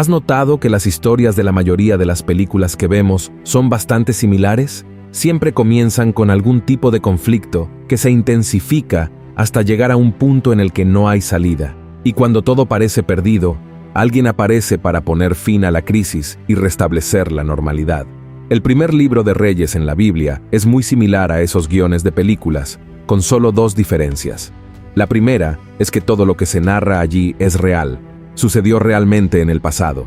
¿Has notado que las historias de la mayoría de las películas que vemos son bastante similares? Siempre comienzan con algún tipo de conflicto que se intensifica hasta llegar a un punto en el que no hay salida. Y cuando todo parece perdido, alguien aparece para poner fin a la crisis y restablecer la normalidad. El primer libro de Reyes en la Biblia es muy similar a esos guiones de películas, con solo dos diferencias. La primera es que todo lo que se narra allí es real, sucedió realmente en el pasado.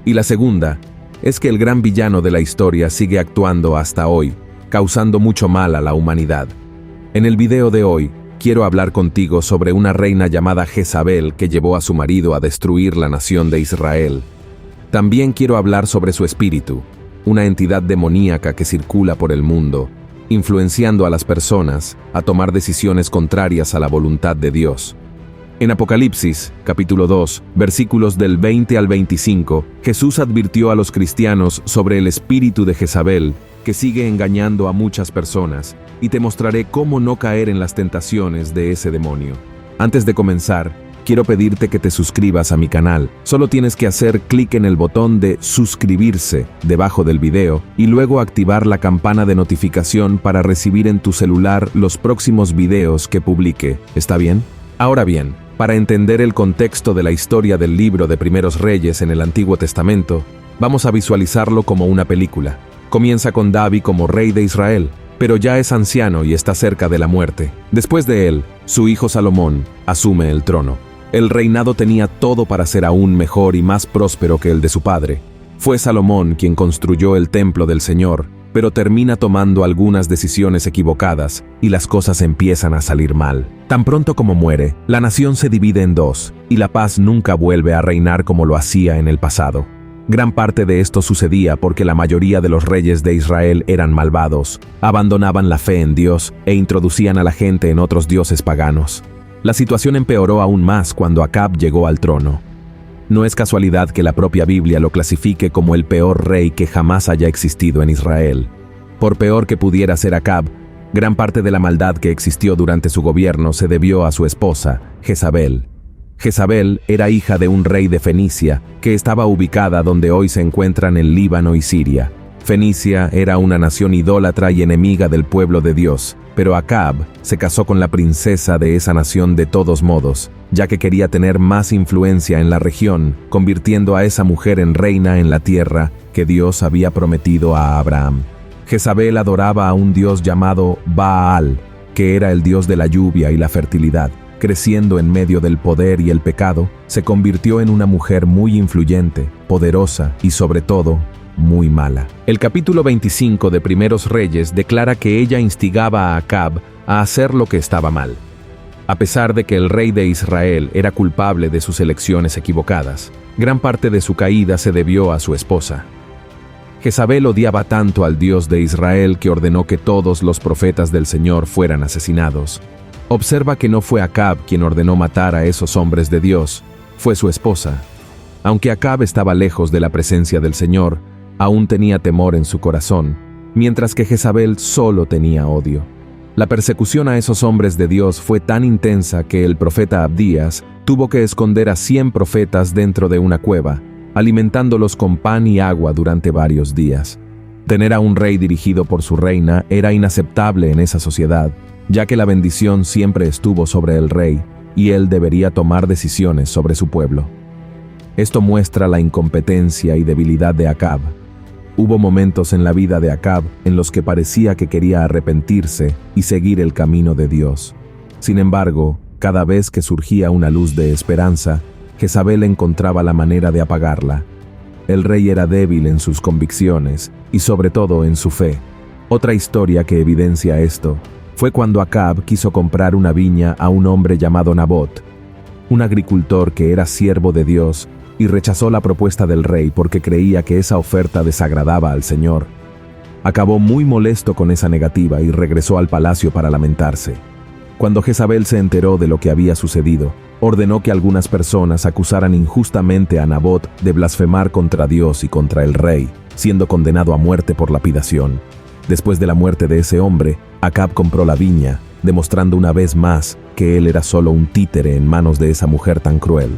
Y la segunda es que el gran villano de la historia sigue actuando hasta hoy, causando mucho mal a la humanidad. En el video de hoy, quiero hablar contigo sobre una reina llamada Jezabel que llevó a su marido a destruir la nación de Israel. También quiero hablar sobre su espíritu, una entidad demoníaca que circula por el mundo, influenciando a las personas a tomar decisiones contrarias a la voluntad de Dios. En Apocalipsis, capítulo 2, versículos del 20 al 25, Jesús advirtió a los cristianos sobre el espíritu de Jezabel, que sigue engañando a muchas personas, y te mostraré cómo no caer en las tentaciones de ese demonio. Antes de comenzar, quiero pedirte que te suscribas a mi canal. Solo tienes que hacer clic en el botón de suscribirse debajo del video y luego activar la campana de notificación para recibir en tu celular los próximos videos que publique. ¿Está bien? Ahora bien, para entender el contexto de la historia del libro de Primeros Reyes en el Antiguo Testamento, vamos a visualizarlo como una película. Comienza con David como rey de Israel, pero ya es anciano y está cerca de la muerte. Después de él, su hijo Salomón asume el trono. El reinado tenía todo para ser aún mejor y más próspero que el de su padre. Fue Salomón quien construyó el templo del Señor, pero termina tomando algunas decisiones equivocadas y las cosas empiezan a salir mal. Tan pronto como muere, la nación se divide en dos y la paz nunca vuelve a reinar como lo hacía en el pasado. Gran parte de esto sucedía porque la mayoría de los reyes de Israel eran malvados, abandonaban la fe en Dios e introducían a la gente en otros dioses paganos. La situación empeoró aún más cuando Acab llegó al trono. No es casualidad que la propia Biblia lo clasifique como el peor rey que jamás haya existido en Israel. Por peor que pudiera ser Acab, gran parte de la maldad que existió durante su gobierno se debió a su esposa, Jezabel. Jezabel era hija de un rey de Fenicia, que estaba ubicada donde hoy se encuentran el Líbano y Siria. Fenicia era una nación idólatra y enemiga del pueblo de Dios, pero Acab se casó con la princesa de esa nación de todos modos, ya que quería tener más influencia en la región, convirtiendo a esa mujer en reina en la tierra que Dios había prometido a Abraham. Jezabel adoraba a un dios llamado Baal, que era el dios de la lluvia y la fertilidad. Creciendo en medio del poder y el pecado, se convirtió en una mujer muy influyente, poderosa y sobre todo, muy mala. El capítulo 25 de Primeros Reyes declara que ella instigaba a Acab a hacer lo que estaba mal. A pesar de que el rey de Israel era culpable de sus elecciones equivocadas, gran parte de su caída se debió a su esposa. Jezabel odiaba tanto al Dios de Israel que ordenó que todos los profetas del Señor fueran asesinados. Observa que no fue Acab quien ordenó matar a esos hombres de Dios, fue su esposa. Aunque Acab estaba lejos de la presencia del Señor, aún tenía temor en su corazón, mientras que Jezabel solo tenía odio. La persecución a esos hombres de Dios fue tan intensa que el profeta Abdías tuvo que esconder a 100 profetas dentro de una cueva, alimentándolos con pan y agua durante varios días. Tener a un rey dirigido por su reina era inaceptable en esa sociedad, ya que la bendición siempre estuvo sobre el rey y él debería tomar decisiones sobre su pueblo. Esto muestra la incompetencia y debilidad de Acab. Hubo momentos en la vida de Acab en los que parecía que quería arrepentirse y seguir el camino de Dios. Sin embargo, cada vez que surgía una luz de esperanza, Jezabel encontraba la manera de apagarla. El rey era débil en sus convicciones y sobre todo en su fe. Otra historia que evidencia esto fue cuando Acab quiso comprar una viña a un hombre llamado Nabot, un agricultor que era siervo de Dios, y rechazó la propuesta del rey porque creía que esa oferta desagradaba al Señor. Acabó muy molesto con esa negativa y regresó al palacio para lamentarse. Cuando Jezabel se enteró de lo que había sucedido, ordenó que algunas personas acusaran injustamente a Nabot de blasfemar contra Dios y contra el rey, siendo condenado a muerte por lapidación. Después de la muerte de ese hombre, Acab compró la viña, demostrando una vez más que él era solo un títere en manos de esa mujer tan cruel.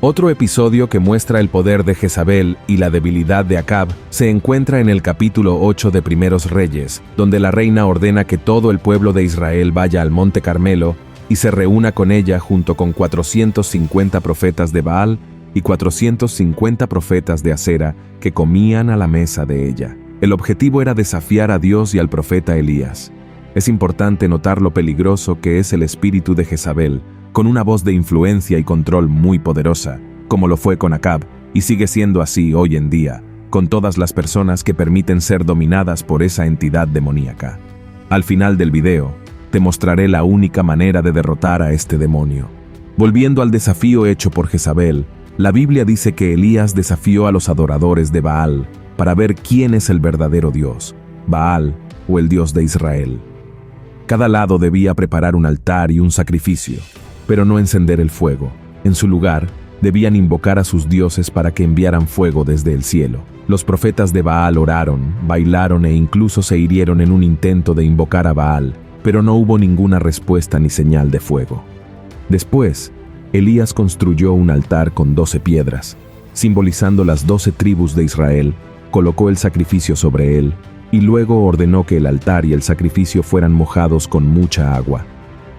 Otro episodio que muestra el poder de Jezabel y la debilidad de Acab se encuentra en el capítulo 8 de Primeros Reyes, donde la reina ordena que todo el pueblo de Israel vaya al monte Carmelo y se reúna con ella junto con 450 profetas de Baal y 450 profetas de Acera que comían a la mesa de ella. El objetivo era desafiar a Dios y al profeta Elías. Es importante notar lo peligroso que es el espíritu de Jezabel, con una voz de influencia y control muy poderosa, como lo fue con Acab, y sigue siendo así hoy en día, con todas las personas que permiten ser dominadas por esa entidad demoníaca. Al final del video, te mostraré la única manera de derrotar a este demonio. Volviendo al desafío hecho por Jezabel, la Biblia dice que Elías desafió a los adoradores de Baal para ver quién es el verdadero Dios, Baal o el Dios de Israel. Cada lado debía preparar un altar y un sacrificio, pero no encender el fuego. En su lugar, debían invocar a sus dioses para que enviaran fuego desde el cielo. Los profetas de Baal oraron, bailaron e incluso se hirieron en un intento de invocar a Baal, pero no hubo ninguna respuesta ni señal de fuego. Después, Elías construyó un altar con 12 piedras, simbolizando las 12 tribus de Israel, colocó el sacrificio sobre él, y luego ordenó que el altar y el sacrificio fueran mojados con mucha agua.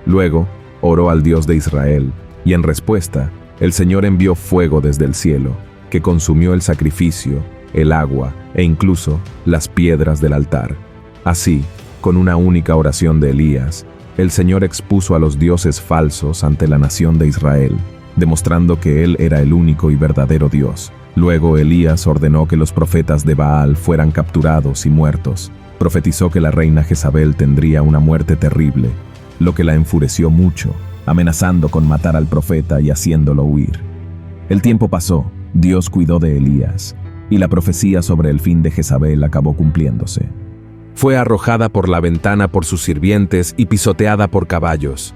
Luego, oró al Dios de Israel, y en respuesta, el Señor envió fuego desde el cielo, que consumió el sacrificio, el agua e incluso las piedras del altar. Así, con una única oración de Elías, el Señor expuso a los dioses falsos ante la nación de Israel, demostrando que Él era el único y verdadero Dios. Luego Elías ordenó que los profetas de Baal fueran capturados y muertos. Profetizó que la reina Jezabel tendría una muerte terrible, lo que la enfureció mucho, amenazando con matar al profeta y haciéndolo huir. El tiempo pasó, Dios cuidó de Elías, y la profecía sobre el fin de Jezabel acabó cumpliéndose. Fue arrojada por la ventana por sus sirvientes y pisoteada por caballos.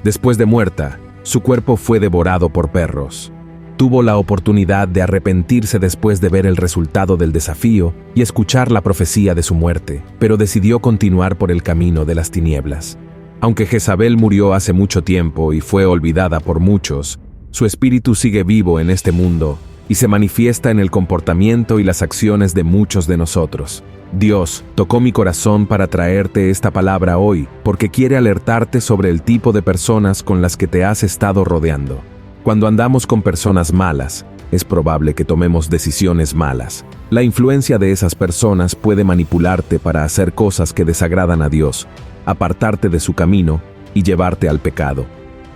Después de muerta, su cuerpo fue devorado por perros. Tuvo la oportunidad de arrepentirse después de ver el resultado del desafío y escuchar la profecía de su muerte, pero decidió continuar por el camino de las tinieblas. Aunque Jezabel murió hace mucho tiempo y fue olvidada por muchos, su espíritu sigue vivo en este mundo y se manifiesta en el comportamiento y las acciones de muchos de nosotros. Dios tocó mi corazón para traerte esta palabra hoy porque quiere alertarte sobre el tipo de personas con las que te has estado rodeando. Cuando andamos con personas malas, es probable que tomemos decisiones malas. La influencia de esas personas puede manipularte para hacer cosas que desagradan a Dios, apartarte de su camino y llevarte al pecado.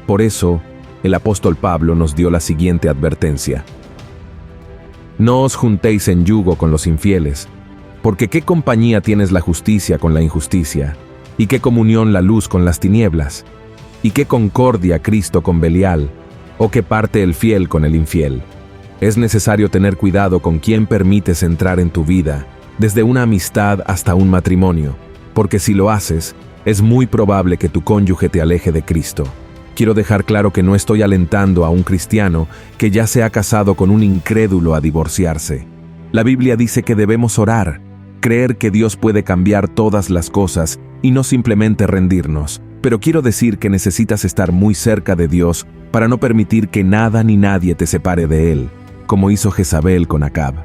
Por eso, el apóstol Pablo nos dio la siguiente advertencia: no os juntéis en yugo con los infieles, porque ¿qué compañía tienes la justicia con la injusticia? ¿Y qué comunión la luz con las tinieblas? ¿Y qué concordia Cristo con Belial? ¿O qué parte el fiel con el infiel? Es necesario tener cuidado con quién permites entrar en tu vida, desde una amistad hasta un matrimonio, porque si lo haces, es muy probable que tu cónyuge te aleje de Cristo. Quiero dejar claro que no estoy alentando a un cristiano que ya se ha casado con un incrédulo a divorciarse. La Biblia dice que debemos orar, creer que Dios puede cambiar todas las cosas y no simplemente rendirnos. Pero quiero decir que necesitas estar muy cerca de Dios para no permitir que nada ni nadie te separe de Él, como hizo Jezabel con Acab.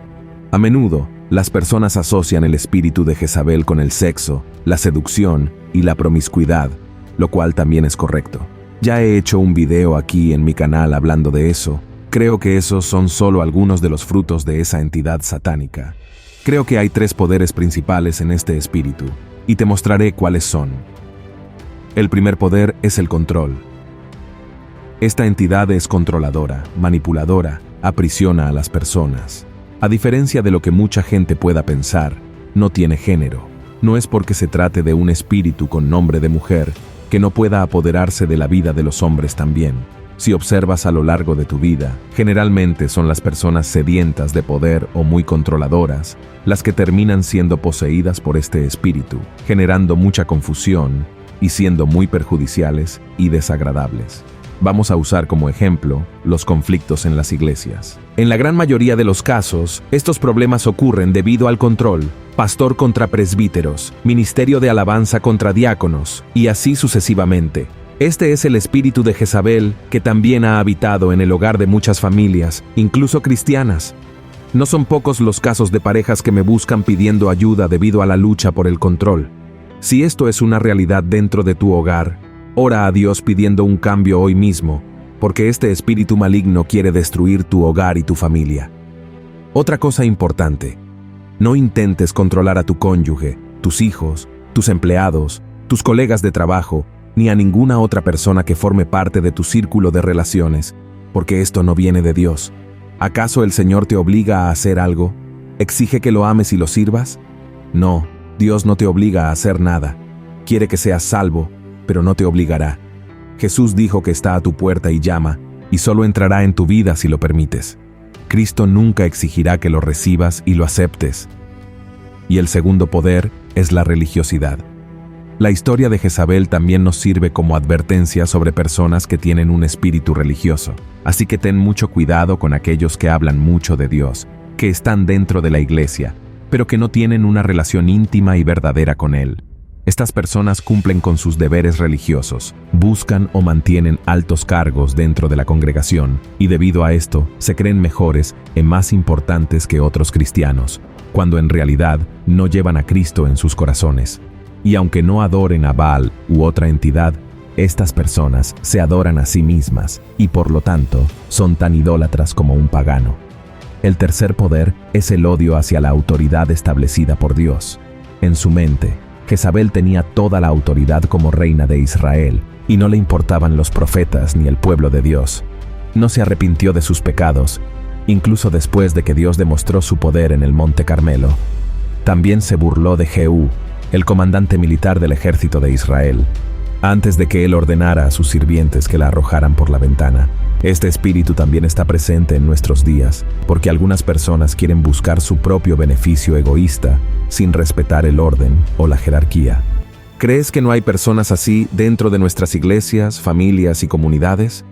A menudo, las personas asocian el espíritu de Jezabel con el sexo, la seducción y la promiscuidad, lo cual también es correcto. Ya he hecho un video aquí en mi canal hablando de eso. Creo que esos son solo algunos de los frutos de esa entidad satánica. Creo que hay 3 poderes principales en este espíritu, y te mostraré cuáles son. El primer poder es el control. Esta entidad es controladora, manipuladora, aprisiona a las personas. A diferencia de lo que mucha gente pueda pensar, no tiene género. No es porque se trate de un espíritu con nombre de mujer que no pueda apoderarse de la vida de los hombres también. Si observas a lo largo de tu vida, generalmente son las personas sedientas de poder o muy controladoras las que terminan siendo poseídas por este espíritu, generando mucha confusión y siendo muy perjudiciales y desagradables. Vamos a usar como ejemplo los conflictos en las iglesias. En la gran mayoría de los casos, estos problemas ocurren debido al control. Pastor contra presbíteros, ministerio de alabanza contra diáconos, y así sucesivamente. Este es el espíritu de Jezabel que también ha habitado en el hogar de muchas familias, incluso cristianas. No son pocos los casos de parejas que me buscan pidiendo ayuda debido a la lucha por el control. Si esto es una realidad dentro de tu hogar, ora a Dios pidiendo un cambio hoy mismo, porque este espíritu maligno quiere destruir tu hogar y tu familia. Otra cosa importante: no intentes controlar a tu cónyuge, tus hijos, tus empleados, tus colegas de trabajo, ni a ninguna otra persona que forme parte de tu círculo de relaciones, porque esto no viene de Dios. ¿Acaso el Señor te obliga a hacer algo? ¿Exige que lo ames y lo sirvas? No, Dios no te obliga a hacer nada. Quiere que seas salvo, pero no te obligará. Jesús dijo que está a tu puerta y llama, y solo entrará en tu vida si lo permites. Cristo nunca exigirá que lo recibas y lo aceptes. Y el segundo poder es la religiosidad. La historia de Jezabel también nos sirve como advertencia sobre personas que tienen un espíritu religioso. Así que ten mucho cuidado con aquellos que hablan mucho de Dios, que están dentro de la iglesia, pero que no tienen una relación íntima y verdadera con Él. Estas personas cumplen con sus deberes religiosos, buscan o mantienen altos cargos dentro de la congregación, y debido a esto se creen mejores y más importantes que otros cristianos, cuando en realidad no llevan a Cristo en sus corazones. Y aunque no adoren a Baal u otra entidad, estas personas se adoran a sí mismas y por lo tanto son tan idólatras como un pagano. El tercer poder es el odio hacia la autoridad establecida por Dios. En su mente, Jezabel tenía toda la autoridad como reina de Israel y no le importaban los profetas ni el pueblo de Dios. No se arrepintió de sus pecados, incluso después de que Dios demostró su poder en el Monte Carmelo. También se burló de Jehú, el comandante militar del ejército de Israel, antes de que él ordenara a sus sirvientes que la arrojaran por la ventana. Este espíritu también está presente en nuestros días, porque algunas personas quieren buscar su propio beneficio egoísta, sin respetar el orden o la jerarquía. ¿Crees que no hay personas así dentro de nuestras iglesias, familias y comunidades?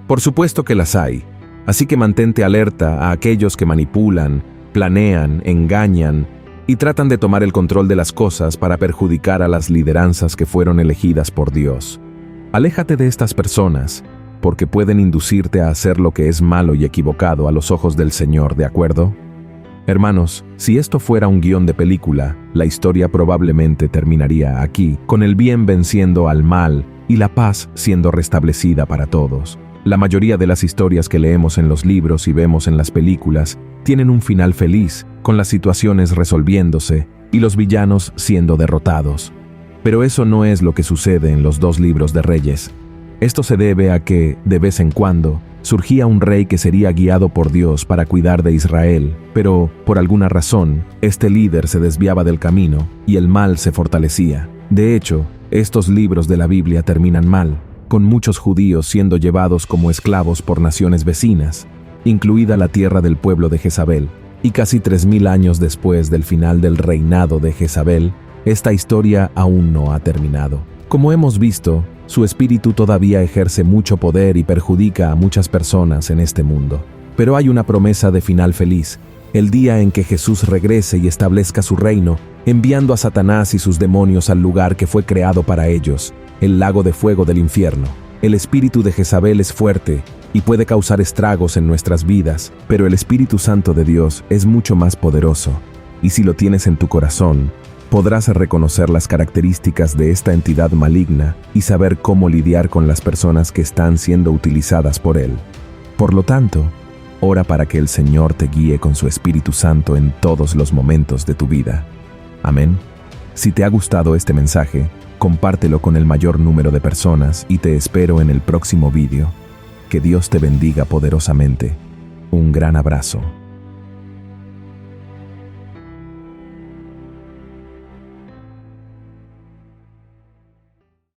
Por supuesto que las hay, así que mantente alerta a aquellos que manipulan, planean, engañan y tratan de tomar el control de las cosas para perjudicar a las lideranzas que fueron elegidas por Dios. Aléjate de estas personas, porque pueden inducirte a hacer lo que es malo y equivocado a los ojos del Señor, ¿de acuerdo? Hermanos, si esto fuera un guión de película, la historia probablemente terminaría aquí, con el bien venciendo al mal y la paz siendo restablecida para todos. La mayoría de las historias que leemos en los libros y vemos en las películas tienen un final feliz, con las situaciones resolviéndose y los villanos siendo derrotados. Pero eso no es lo que sucede en los 2 libros de Reyes. Esto se debe a que, de vez en cuando, surgía un rey que sería guiado por Dios para cuidar de Israel, pero, por alguna razón, este líder se desviaba del camino y el mal se fortalecía. De hecho, estos libros de la Biblia terminan mal, con muchos judíos siendo llevados como esclavos por naciones vecinas, incluida la tierra del pueblo de Jezabel. Y casi 3000 años después del final del reinado de Jezabel, esta historia aún no ha terminado. Como hemos visto, su espíritu todavía ejerce mucho poder y perjudica a muchas personas en este mundo. Pero hay una promesa de final feliz, el día en que Jesús regrese y establezca su reino, enviando a Satanás y sus demonios al lugar que fue creado para ellos, el lago de fuego del infierno. El espíritu de Jezabel es fuerte y puede causar estragos en nuestras vidas, pero el Espíritu Santo de Dios es mucho más poderoso, y si lo tienes en tu corazón, podrás reconocer las características de esta entidad maligna y saber cómo lidiar con las personas que están siendo utilizadas por él. Por lo tanto, ora para que el Señor te guíe con su Espíritu Santo en todos los momentos de tu vida. Amén. Si te ha gustado este mensaje, compártelo con el mayor número de personas y te espero en el próximo vídeo. Que Dios te bendiga poderosamente. Un gran abrazo.